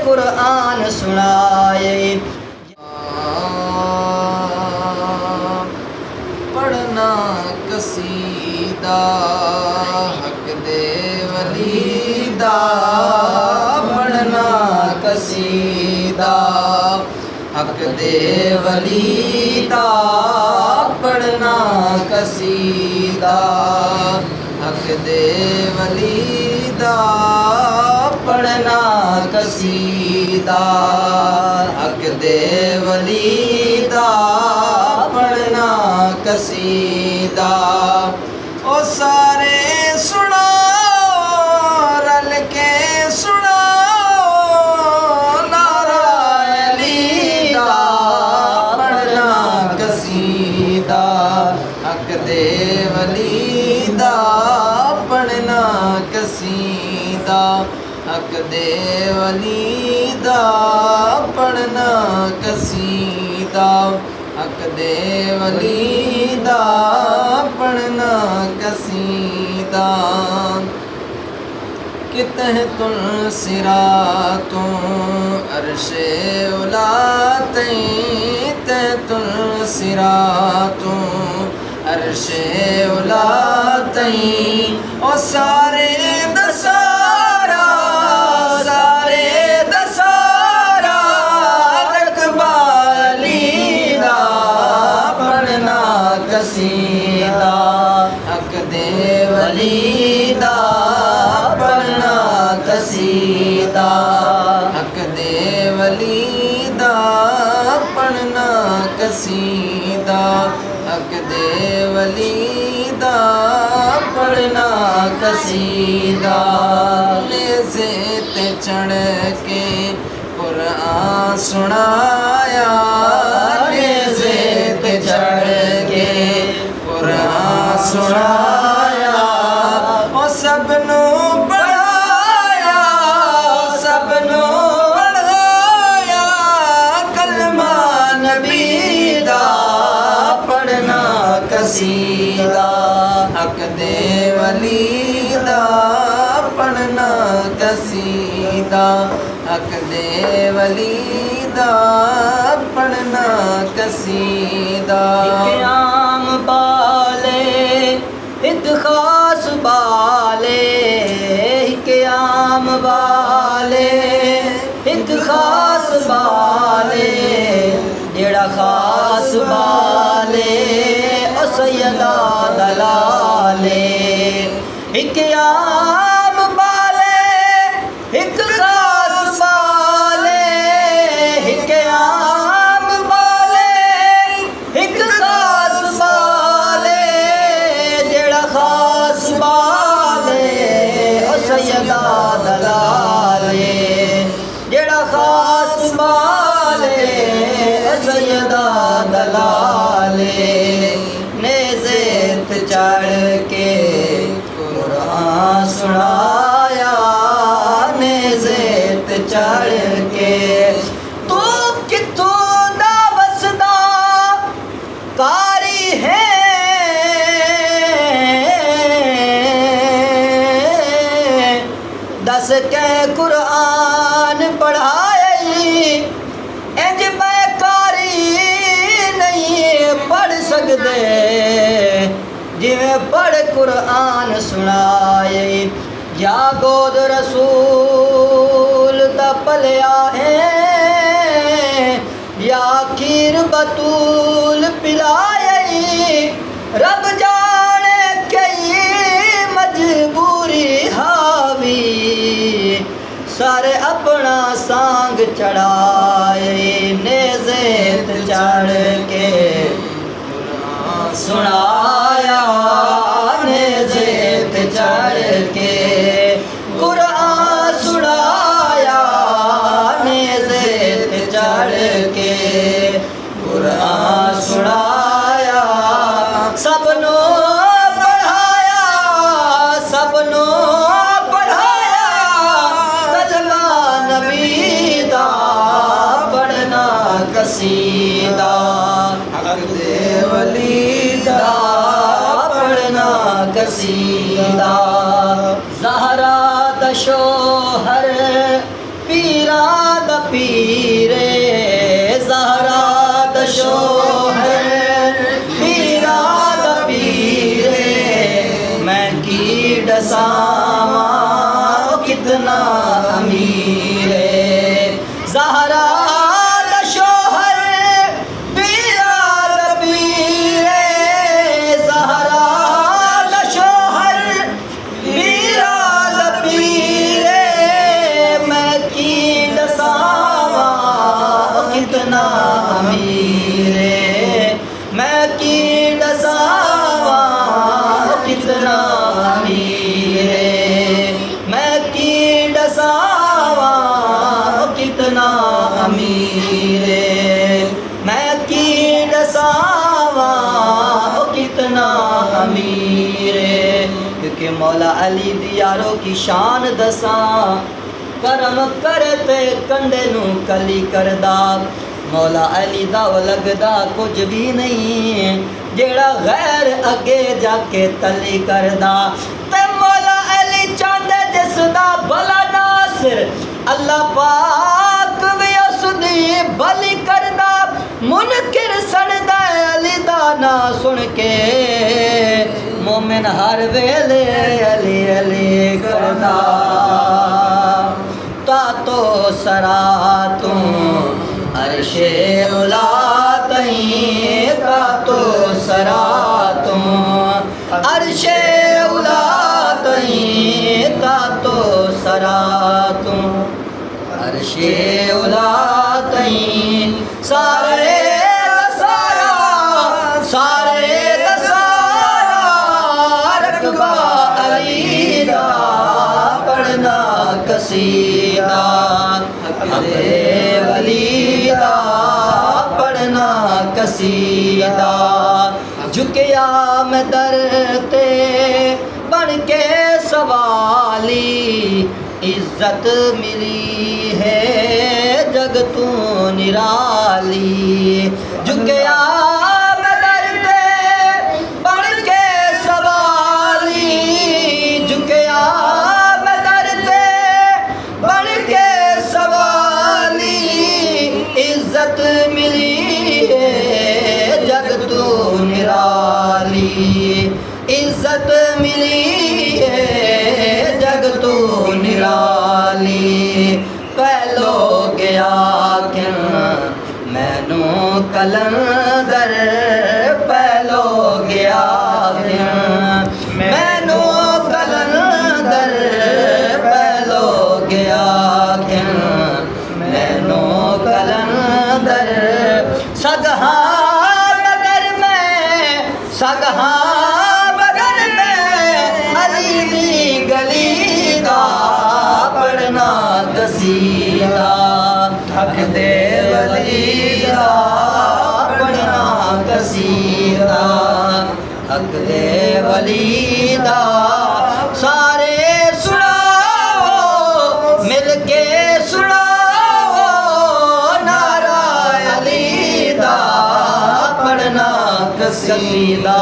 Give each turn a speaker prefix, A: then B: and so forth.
A: قرآن سنائے
B: پڑھنا قصیدہ حق دے ولی دا پڑھنا قصیدہ حق دے ولی دا پڑھنا قصیدہ حق دے ولی دا پڑھنا قصیدہ حق دے ولی دا پڑھنا قصیدہ او سارے سناؤ رل کے سناؤ نعرہ علی دا پڑھنا قصیدہ حق دے ولی دا پڑھنا قصیدہ حق دے ولی دا پڑھنا قصیدہ حق دے ولی دا پڑھنا قصیدہ کہ تحت الصراط عرش اولا تئیں تحت الصراط عرش اولا تئیں او سارے دسارا سارے دسارا رقبہ علی دا پڑھنا قصیدہ حق دے ولی دا پڑھنا قصیدہ حق دے ولی دا پڑھنا قصیدہ حق دے ولی دا پڑھنا قصیدہ نیزے تے چڑھ کے قرآن سنایا نیزے تے چڑھ کے قرآن سنایا او سب نو پڑھایا سب نو پڑھایا کلمہ نبی دا پڑھنا قصیدہ حق دے ولی دا پڑھنا قصیدہ حق دے ولی دا پڑھنا قصیدہ
A: عام بالے ایک خاص بالے ایک عام بالے ایک خاص بالے جڑا خاص بالے او سیدہ دلالے ایک عام بالے ایک خاص بالے ایک عام بالے ایک خاص بالے جڑا خاص بالے او سیدہ دلالے جڑا خاص بالے او سیدہ دلالے نیزے تے چڑھ کے قرآن سنایا نیزے تے چڑھ کے تو کتھوں دا وسدا کاری ہے دس کے قرآن پڑھائی انج میں کاری نہیں پڑھ سکدے جویں پڑھ قرآن سنائے یا گود رسول دا پلیا ہے یا کھیر بطول پلائے رب جانے کئی مجبوری حاوی سارے اپنا سانگ چڑھائے نیزے تے چڑھ کے قرآن سنایا نیزے تے چڑھ کے قرآن سنایا نیزے تے چڑھ کے قرآن سنایا سب نو پڑھایا سب نو پڑھایا کلمہ نبی دا پڑھنا قصیدہ
B: حق دے ولی دا
A: پڑھنا قصیدہ زہرا دا شوہر پیران دساواں کتنا امیر ہے زہرا دا شوہر بیرا پیر زہرا دا شوہر بیرا پیر میں کی دساواں کتنا امیر میں کی دساواں کتنا امیر میں کی دساواں کتنا امیر میں کی دساواں کتنا امیر کیونکہ مولا علی دی یاروں کی شان دساں کرم کرتے کنڈے نو کلی کردا مولا علی دا لگدا کچھ بھی نہیں جیڑا غیر اگے جا کے تلی کردا تے مولا علی چاندے جس دا بھلا ناصر اللہ پاک وی اس دی بھلی کردا منکر سندا علی دا نا سن کے مومن ہر ویلے علی علی کردا تا تو سرا تو عرش اولا تئیں تا تو سرا تو عرش اولا تئیں تا تو سرا تو عرش اولا تئیں سارے سارا سارے سارا رقبہ علی دا پڑھنا قصیدہ ولی دا پڑھنا قصیدہ جھکیا میں در تے بن کے سوالی عزت ملی ہے جگ تو نرالی جھکیا میں در تے بن کے سوالی جھکیا میں در تے بن کے سوالی عزت ملی ہے جگ تو نرالی عزت ملی ہے جگ تو نرالی پہلو گیا کیوں مینو کلندر پہلو گیا کیوں مینو کلندر پہلو گیا کیوں مینو کلندر سگہاں بگر میں علی دی گلی دا پڑھنا قصیدہ حق دے ولی دا پڑھنا قصیدہ حق دے ولی دا سارے سناؤ مل کے سناؤ نعرہ علی دا پڑھنا قصیدہ